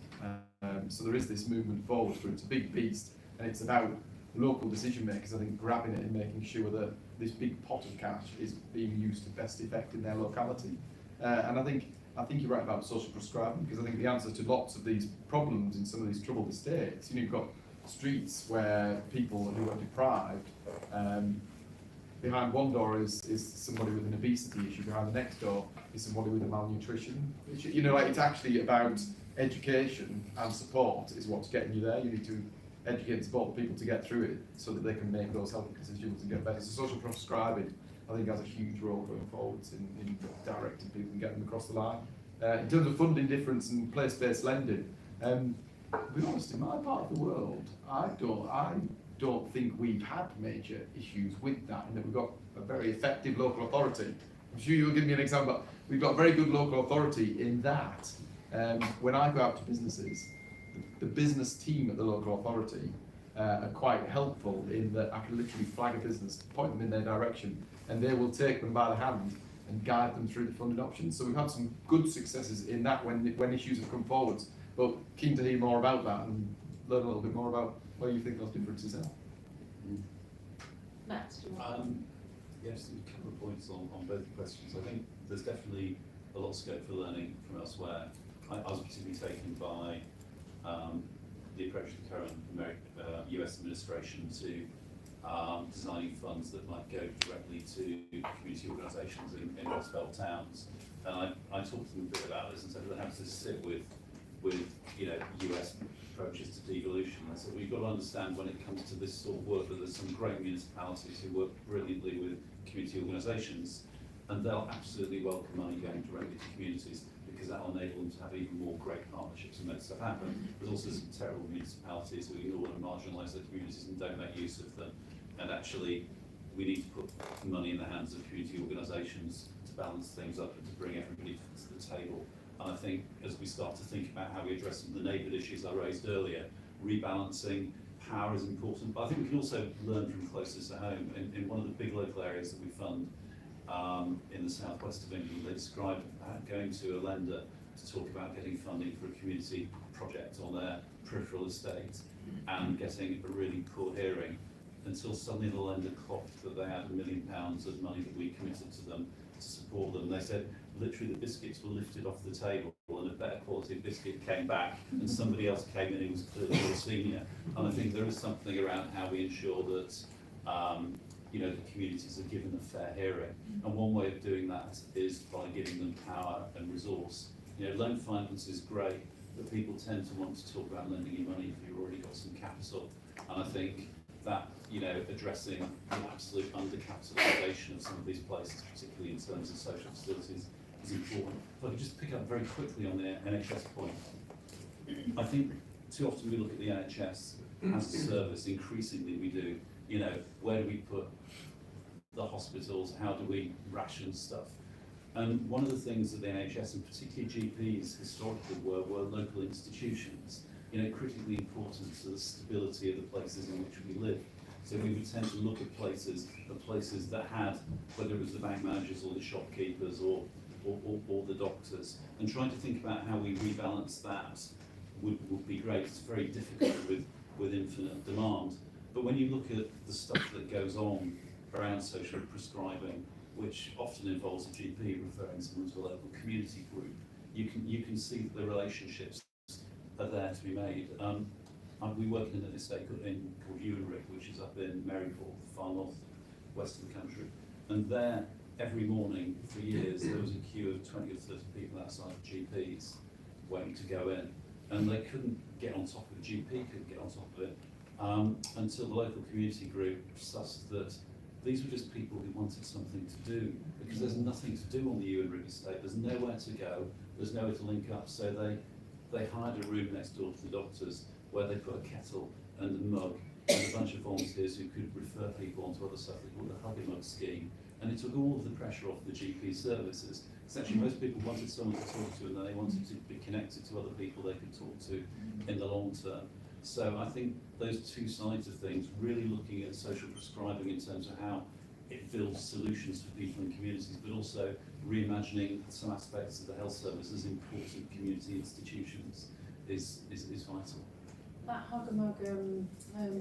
So there is this movement forward for it. It's a big beast, and it's about local decision makers, I think, grabbing it and making sure that this big pot of cash is being used to best effect in their locality. And I think you're right about social prescribing, because I think the answer to lots of these problems in some of these troubled estates, you know, you've got streets where people who are deprived, behind one door is somebody with an obesity issue, behind the next door is somebody with a malnutrition issue. You know, like, it's actually about education and support is what's getting you there. You need to educate and support the people to get through it so that they can make those healthy decisions and get better. So social prescribing, I think, has a huge role going forwards in directing people and getting them across the line. In terms of funding difference and place-based lending, to be honest, in my part of the world, I don't think we've had major issues with that, and that we've got a very effective local authority. I'm sure you'll give me an example. We've got a very good local authority in that when I go out to businesses, the business team at the local authority are quite helpful in that I can literally flag a business, point them in their direction, and they will take them by the hand and guide them through the funding options. So we've had some good successes in that when issues have come forwards. But keen to hear more about that and learn a little bit more about where you think those differences are. Matt, do you want Yes, a couple of points on both questions. I think there's definitely a lot of scope for learning from elsewhere. I was particularly taken by the approach of the current US administration to designing funds that might go directly to community organisations in West Belt towns. And I talked to them a bit about this and said that how does this sit with you know, US approaches to devolution. And so we've got to understand when it comes to this sort of work that there's some great municipalities who work brilliantly with community organisations, and they'll absolutely welcome money going directly to communities because that will enable them to have even more great partnerships and make stuff happen. There's also some terrible municipalities who ignore and marginalise their communities and don't make use of them. And actually, we need to put money in the hands of community organisations to balance things up and to bring everybody to the table. And I think as we start to think about how we address some of the neighbourhood issues I raised earlier, rebalancing power is important, but I think we can also learn from closest to home. In one of the big local areas that we fund in the southwest of England, they described going to a lender to talk about getting funding for a community project on their peripheral estate and getting a really poor hearing until suddenly the lender clocked that they had £1 million of money that we committed to them to support them. They said literally the biscuits were lifted off the table and a better quality biscuit came back and somebody else came in who was clearly more senior. And I think there is something around how we ensure that you know, the communities are given a fair hearing. And one way of doing that is by giving them power and resource. You know, loan finance is great, but people tend to want to talk about lending you money if you've already got some capital. And I think that, you know, addressing the absolute undercapitalisation of some of these places, particularly in terms of social facilities, is important. If I could just pick up very quickly on the NHS point. I think too often we look at the NHS as a service, increasingly we do, you know, where do we put the hospitals, how do we ration stuff? And one of the things that the NHS, and particularly GPs, historically were local institutions, you know, critically important to the stability of the places in which we live. So we would tend to look at places that had, whether it was the bank managers or the shopkeepers or the doctors, and trying to think about how we rebalance that would be great. It's very difficult with infinite demand. But when you look at the stuff that goes on around social prescribing, which often involves a GP referring someone to a local community group, you can see that the relationships are there to be made. We work in an estate called Untitled, which is up in Maryport, far north west of the country, and there every morning for years there was a queue of 20 or 30 people outside of GPs waiting to go in, and they couldn't get on top of it. GP couldn't get on top of it until the local community group sussed that these were just people who wanted something to do, because there's nothing to do on the Untitled estate. There's nowhere to go. There's nowhere to link up. So they hired a room next door to the doctors where they put a kettle and a mug and a bunch of volunteers who could refer people onto other stuff. They called it the Hug a Mug scheme, and it took all of the pressure off the GP services. Because actually most people wanted someone to talk to, and they wanted to be connected to other people they could talk to in the long term. So I think those two sides of things, really looking at social prescribing in terms of how it builds solutions for people in communities, but also reimagining some aspects of the health service as important community institutions is vital. That Hug a Mug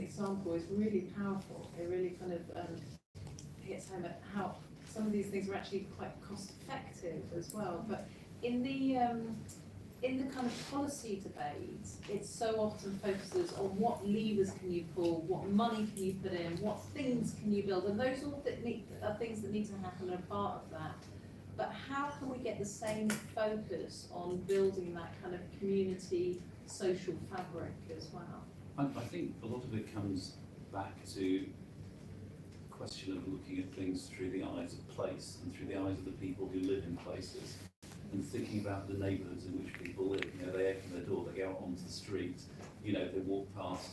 example is really powerful. It really kind of hits home at how some of these things are actually quite cost effective as well. But in the kind of policy debate, it so often focuses on what levers can you pull, what money can you put in, what things can you build, and those all are things that need to happen and are part of that. But how can we get the same focus on building that kind of community social fabric as well? I think a lot of it comes back to the question of looking at things through the eyes of place and through the eyes of the people who live in places, and thinking about the neighbourhoods in which people live. You know, they open their door, they go out onto the street, you know, they walk past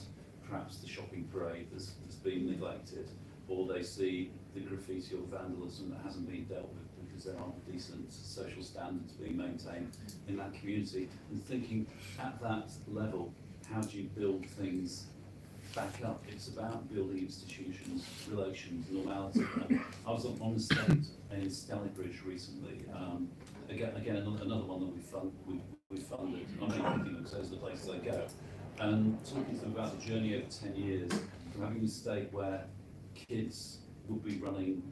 perhaps the shopping parade that's been neglected, or they see the graffiti or vandalism that hasn't been dealt with because there aren't decent social standards being maintained in that community. And thinking at that level, how do you build things back up? It's about building institutions, relations, normality. I was on the estate in Stalybridge recently. Again, another one that we funded. I'm only thinking because those are the places I go. And talking to them about the journey over 10 years, from having an estate where kids would be running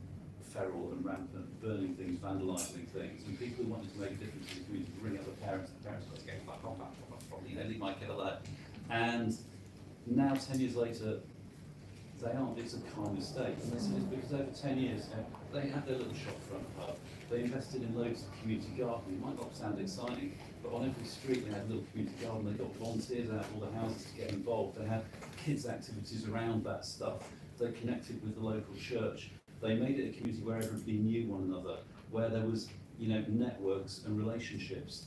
feral and rampant, burning things, vandalising things, and people who wanted to make a difference in the community ring up the parents were going back on that, you know, leave my kid alone. And now, 10 years later, they aren't. It's a kind estate. And they said it's because over 10 years, they had their little shopfront pub. They invested in loads of community gardening. It might not sound exciting, but on every street they had a little community garden. They got volunteers out of all the houses to get involved. They had kids' activities around that stuff. They connected with the local church. They made it a community where everybody knew one another, where there was, you know, networks and relationships.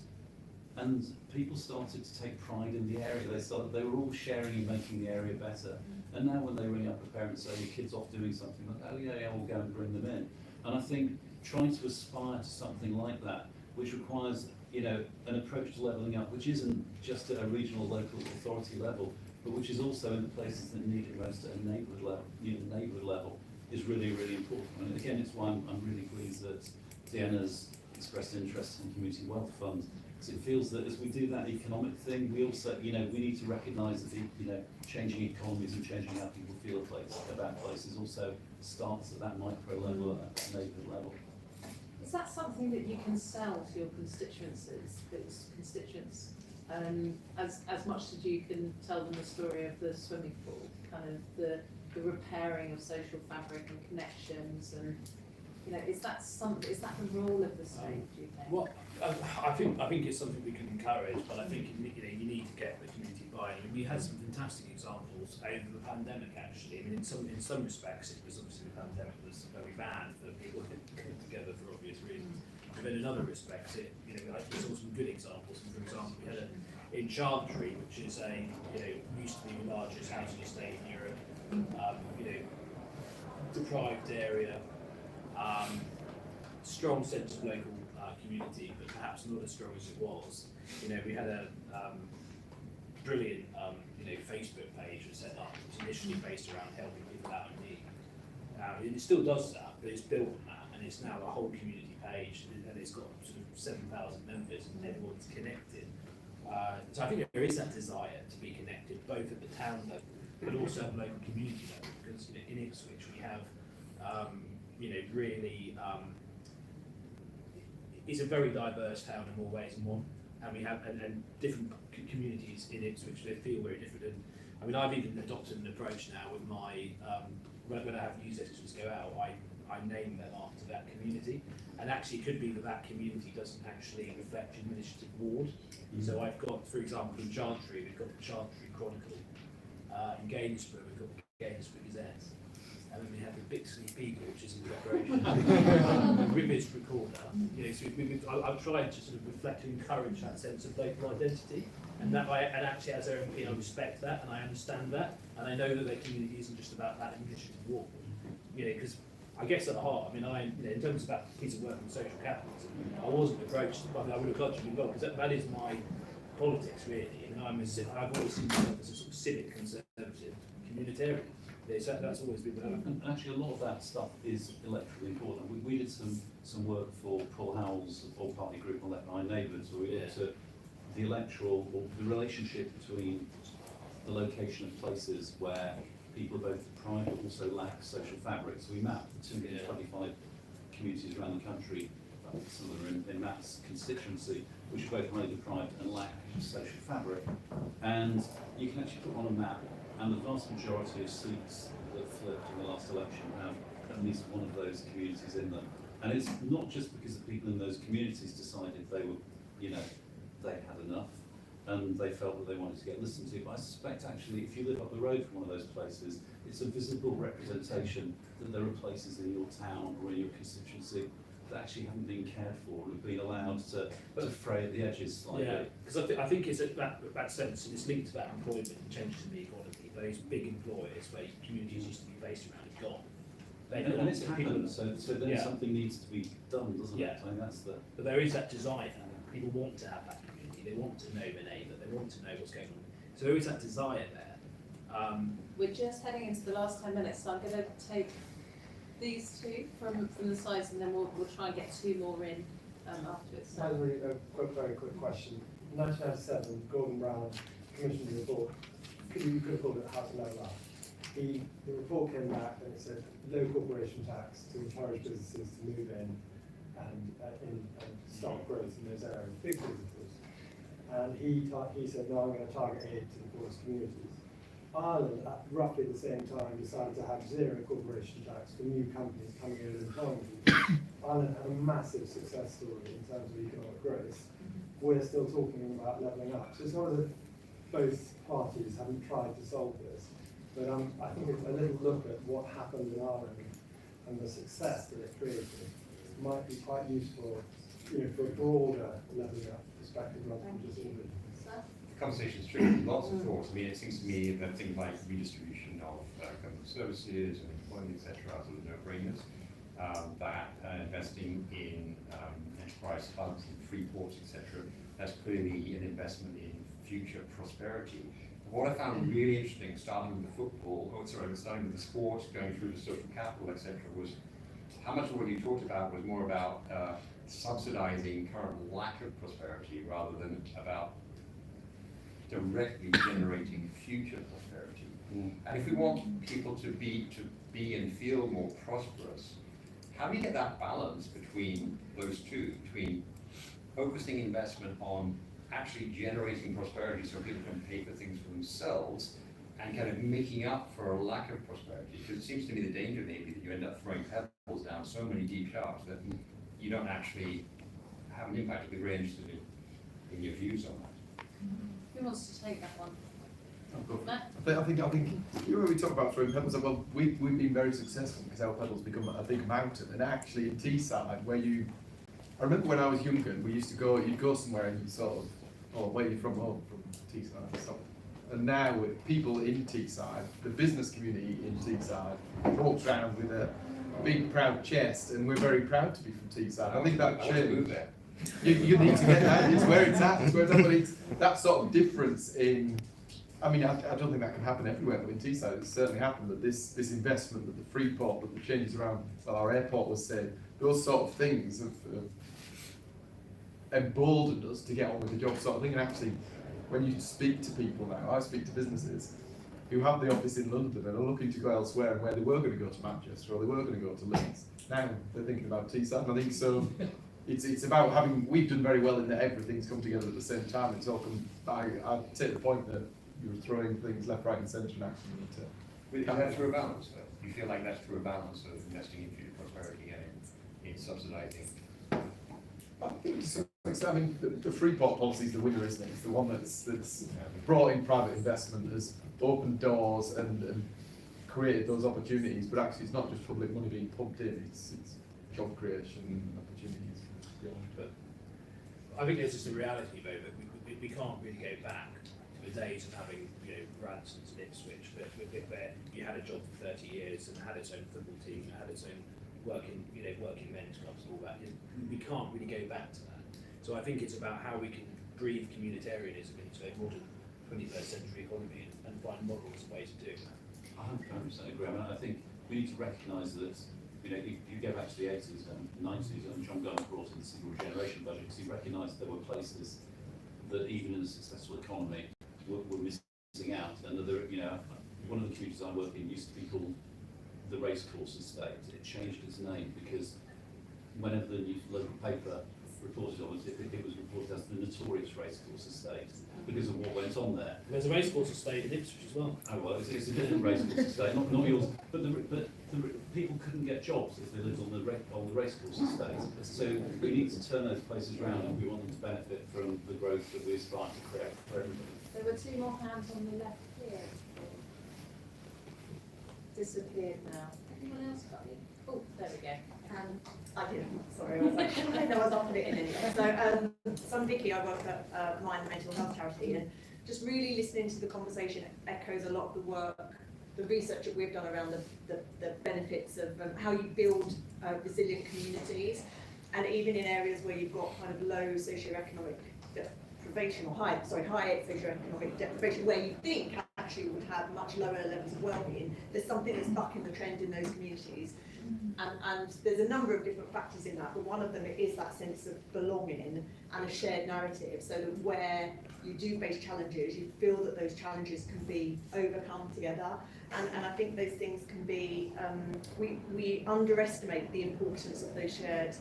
And people started to take pride in the area. They were all sharing and making the area better. And now when they ring up a parent and say, your kid's off doing something, like, oh yeah, we'll go and bring them in. And I think trying to aspire to something like that, which requires, you know, an approach to levelling up, which isn't just at a regional, local authority level, but which is also in the places that need it most at a neighbourhood level, is really, really important. And again, it's why I'm really pleased that Deanna's expressed interest in Community Wealth Fund. It feels that as we do that economic thing, we also, you know, we need to recognise that the, you know, changing economies and changing how people feel about places also starts at that micro level, at the neighbourhood level. Is that something that you can sell to your constituents, as much as you can tell them the story of the swimming pool, kind of the repairing of social fabric and connections, and is that the role of the state? Do you think? Well, I think it's something we can encourage, but I think you need to get the community buy-in. I mean, we had some fantastic examples over the pandemic. Actually, I mean, in some respects, it was obviously the pandemic was very bad for people to come together for obvious reasons. But in other respects, we saw some good examples. And for example, we had in Chantry, which is used to be the largest housing estate in Europe. Deprived area, strong sense of local community, but perhaps not as strong as it was. We had a brilliant Facebook page was set up, which was initially based around helping people out in need. And it still does that, but it's built on that, and it's now a whole community page, and it's got sort of 7,000 members, and everyone's connected. So I think there is that desire to be connected, both at the town level, but also at the local community level, because in Ipswich we have, really, it's a very diverse town in more ways than one, and we have and different communities in Ipswich. They feel very different. And I mean, I've even adopted an approach now with my when I have newsletters go out, I name them after that community, and actually it could be that community doesn't actually reflect your administrative ward. So I've got, for example, in Chantry, we've got the Chantry Chronicle. In Gainsborough, we've got the Gainsborough Gazette. And then we have the Bixley Beagle, which is in preparation. The Rivers Recorder. So I've tried to sort of reflect and encourage that sense of local identity. And actually, as their MP, I respect that and I understand that. And I know that their community isn't just about that administrative ward. Because I guess at the heart, I mean, in terms of that piece of work on social capitalism, I wasn't approached, I would have got you involved, because that is my politics, really. I've always seen myself as a sort of civic conservative communitarian. So that's always been what And actually, a lot of that stuff is electorally important. We did some work for Paul Howell's all-party group on that by Neighbourhoods, where we looked at the electoral, or the relationship between the location of places where people are both deprived but also lack social fabric. So we mapped 225 communities around the country, some of them are in Matt's constituency, which are both highly deprived and lack social fabric. And you can actually put on a map, and the vast majority of seats that flipped in the last election have at least one of those communities in them. And it's not just because the people in those communities decided they were, they had enough and they felt that they wanted to get listened to. But I suspect actually, if you live up the road from one of those places, it's a visible representation that there are places in your town or in your constituency that actually haven't been cared for and have been allowed to fray at the edges slightly. Yeah, because I think it's that sense, and it's linked to that employment and changes in the economy. Those big employers where communities used to be based around have gone. And it's happened, so then something needs to be done, doesn't it? I mean, But there is that desire. People want to have that community. They want to know their neighbour. They want to know what's going on. So there is that desire there. We're just heading into the last 10 minutes, so I'm going to take these two from the sides, and then we'll try and get two more in afterwards. That was really a very quick question. In 1997, Gordon Brown commissioned a report. You could have called it How to Level Up. The report came back and it said low corporation tax to encourage businesses to move in and start growth in those areas, big businesses. And he said, no, I'm going to target aid to the poorest communities. Ireland, at roughly the same time, decided to have zero corporation tax for new companies coming in and employing people. Ireland had a massive success story in terms of economic growth. We're still talking about levelling up. So it's not as if both parties haven't tried to solve this. But I think a little look at what happened in Ireland and the success that it created might be quite useful, for a broader levelling up perspective rather than just individual. The conversation's triggered lots of thoughts. I mean, it seems to me that things like redistribution of government services and employment, etc., are sort of no-brainers. That investing in enterprise hubs and free ports, etc., that's clearly an investment in future prosperity. What I found really interesting, starting with the sports, going through the social capital, etc., was how much of what you talked about was more about subsidizing current lack of prosperity rather than about directly generating future prosperity. And if we want people to be and feel more prosperous, how do you get that balance between those two, between focusing investment on actually generating prosperity so people can pay for things for themselves, and kind of making up for a lack of prosperity? Because it seems to me the danger may be that you end up throwing pebbles down so many deep shafts that you don't actually have an impact. I'd be very interested in your views on that. Who wants to take that one? I think you know, when we talk about throwing pebbles, well, we've been very successful because our pebbles become a big mountain. And actually in Teesside, I remember when I was younger, we used to go, you'd go somewhere and you sort of, oh, where are you from? Oh, from Teesside. So, and now with people in Teesside, the business community in Teesside walks around with a big proud chest, and we're very proud to be from Teesside. I think that changed. You need to get that. It's where it's at. It's where it's at. But it's that sort of difference in. I mean, I don't think that can happen everywhere, but in Teesside it's certainly happened that this investment, that the Freeport, that the changes around, well, our airport was said, those sort of things have emboldened us to get on with the job sort of thing. And actually, when you speak to people now, I speak to businesses who have the office in London and are looking to go elsewhere, and where they were going to go to Manchester or they were going to go to Leeds, now they're thinking about Teesside. And I think so. It's about having. We've done very well in that everything's come together at the same time. It's often. I take the point that you were throwing things left, right, and centre, and actually you need to. Is that through a balance, though? Do you feel like that's through a balance of investing in future prosperity and in subsidising? I think so. I mean, the Freeport policy is the winner, isn't it? It's the one that's brought in private investment, has opened doors and created those opportunities. But actually, it's not just public money being pumped in; it's job creation and opportunities beyond. But I think there's just a reality, though, that we can't really go back to the days of having, you know, Bransons and Ipswich, where you had a job for 30 years and had its own football team, and had its own working men's clubs and all that. We can't really go back to that. So I think it's about how we can breathe communitarianism into a modern 21st century economy and find models and ways of doing that. I 100% agree. I mean, I think we need to recognise that, you know, if you go back to the 80s and 90s, and John Gunn brought in the single generation budgets, he recognised there were places that even in a successful economy were missing out. And that there, you know, one of the communities I work in used to be called the Racecourse Estate. It changed its name because whenever the new local paper reported on it, it was reported as the notorious Racecourse Estate because of what went on there. There's a Racecourse Estate in Ipswich as well. Oh well, it's a different Racecourse Estate, not yours. But the people couldn't get jobs if they lived on the Racecourse Estate. So we need to turn those places around, and we want them to benefit from the growth that we aspire to create for everybody. There were two more hands on the left here. Disappeared now. Anyone else got it? Oh, there we go. I did. Sorry, I was like, I didn't know I was after it in anyway. So I'm Vicky. I work at Mind Mental Health Charity, and just really listening to the conversation echoes a lot of the work, the research that we've done around the benefits of how you build resilient communities, and even in areas where you've got kind of low socioeconomic deprivation or high socioeconomic deprivation, where you think actually would have much lower levels of well-being, there's something that's bucking the trend in those communities. And there's a number of different factors in that, but one of them is that sense of belonging and a shared narrative, so that where you do face challenges, you feel that those challenges can be overcome together. And I think those things can be, we underestimate the importance of those shared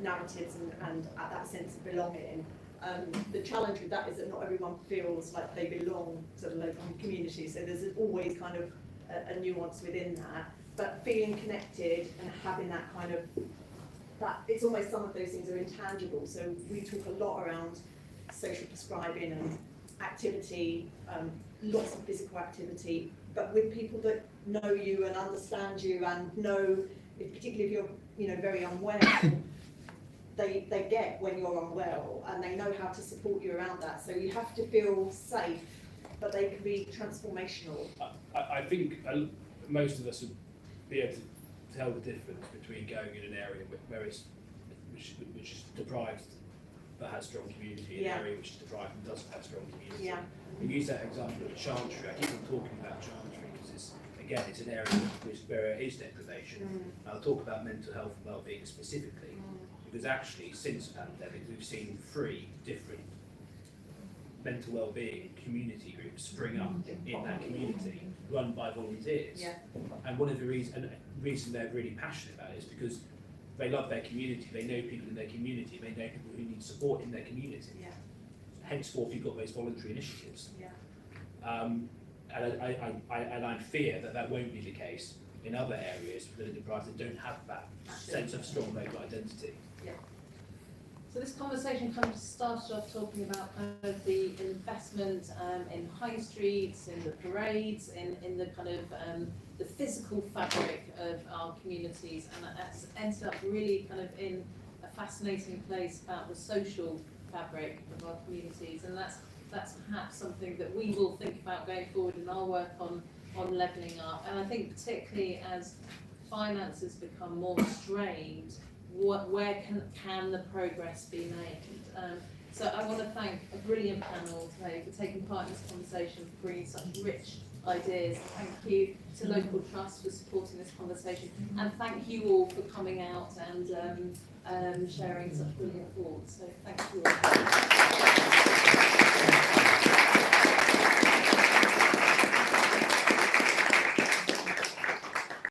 narratives and that sense of belonging. The challenge with that is that not everyone feels like they belong to the local community, so there's always kind of a nuance within that. But feeling connected and having that kind of, that it's almost some of those things are intangible. So we talk a lot around social prescribing and activity, lots of physical activity, but with people that know you and understand you and know, particularly if you're, you know, very unwell, they get when you're unwell and they know how to support you around that. So you have to feel safe, but they can be transformational. I think most of us would be able to tell the difference between going in an area which is deprived but has strong community, and an area which is deprived and doesn't have strong community. Yeah. You use that example of Chantry. I keep on talking about Chantry because it's an area where there is deprivation. I'll talk about mental health and well-being specifically because actually since the pandemic we've seen 3 different mental wellbeing community groups spring up in that community, run by volunteers. Yeah. And one of the reason they're really passionate about it is because they love their community, they know people in their community, they know people who need support in their community. Yeah. Henceforth, you've got those voluntary initiatives. Yeah. And I fear that won't be the case in other areas within the enterprise that don't have that sense of strong local identity. So this conversation kind of started off talking about kind of the investment in high streets, in the parades, in the kind of the physical fabric of our communities, and that's ended up really kind of in a fascinating place about the social fabric of our communities, and that's perhaps something that we will think about going forward in our work on levelling up. And I think particularly as finances become more strained, where can the progress be made? So I want to thank a brilliant panel today for taking part in this conversation, for bringing such rich ideas. Thank you to Local Trust for supporting this conversation, and thank you all for coming out and sharing such brilliant thoughts. So thank you all.